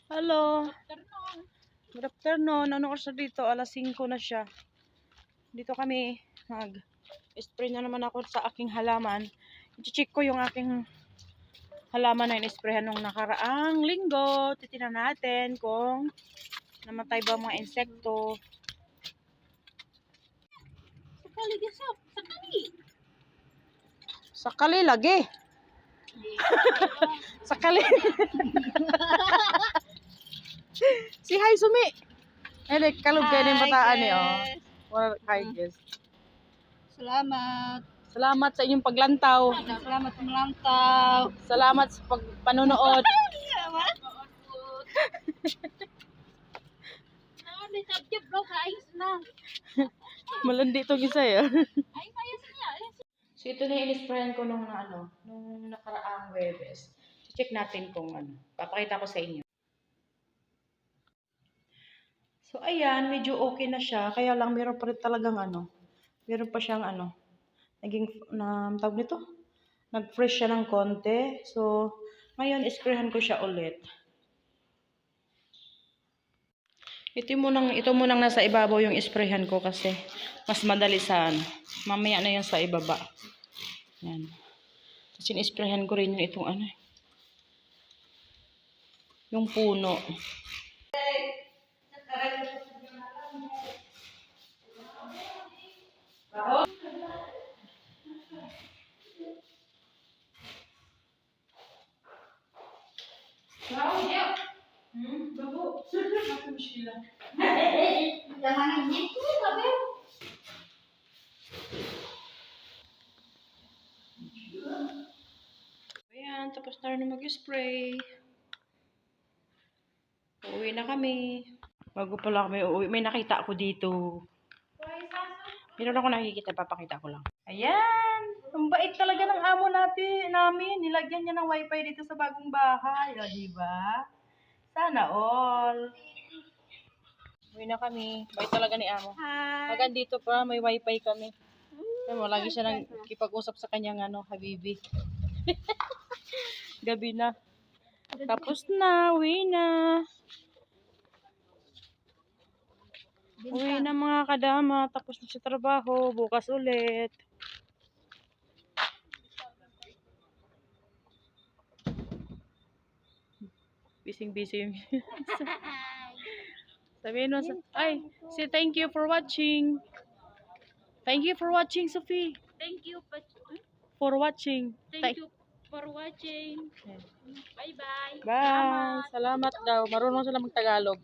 Hello. Good afternoon. Ano oras na dito? Alas 5 na siya. Dito kami mag-spray na naman ako sa aking halaman. I-check ko yung aking halaman na in-sprayhan nung nakaraang linggo. Titingnan natin kung namatay ba mga insekto. Sakali lagi. Sakali. Si Hi Sumi. Eh, kalog kayo ng bataan eh, oh. Well, hi guys. Salamat. Salamat sa inyong paglantaw. Salamat sa melantaw. Salamat sa panonood. Salamat. May subject bro, kaayos na. Malandi itong isa eh. Ay, ayos niya. So ito na yung in-sprayan ko nung nakaraang Webes. Check natin kung papakita ko sa inyo. So ayan, medyo okay na siya. Kaya lang meron pa rin talagang meron pa siyang naging, tawag nito? Nag-fresh siya ng konti. So, ngayon, isprayan ko siya ulit. Ito munang nasa ibabaw yung isprayan ko kasi mas madali sa mamaya na yung sa ibaba. Yan. Kasi isprayan ko rin yung itong yung puno. Bago. Apa muskila? Jangan gitu, sabi. Ayan, tapos na rin mag-spray. Uuwi na kami. Bago pala kami uuwi, may nakita ako dito. Meron ako nakikita, papakita ko lang. Ayan! Ang bait talaga ng amo namin. Nilagyan niya ng wifi dito sa bagong bahay. O, diba? Sana all. Uwi na kami. Bait talaga ni amo. Hanggang dito pa, may wifi kami. Lagi siya nang kipag-usap sa kanyang habibi. Gabi na. Tapos na, uwi na. Uwi na mga kadama. Tapos na sa trabaho. Bukas ulit. Busy yung sabihin mo say thank you for watching. Thank you for watching, Sophie. Thank you For watching. Thank you for watching. Bye-bye. Bye. Salamat daw. Marunong sila mag-Tagalog.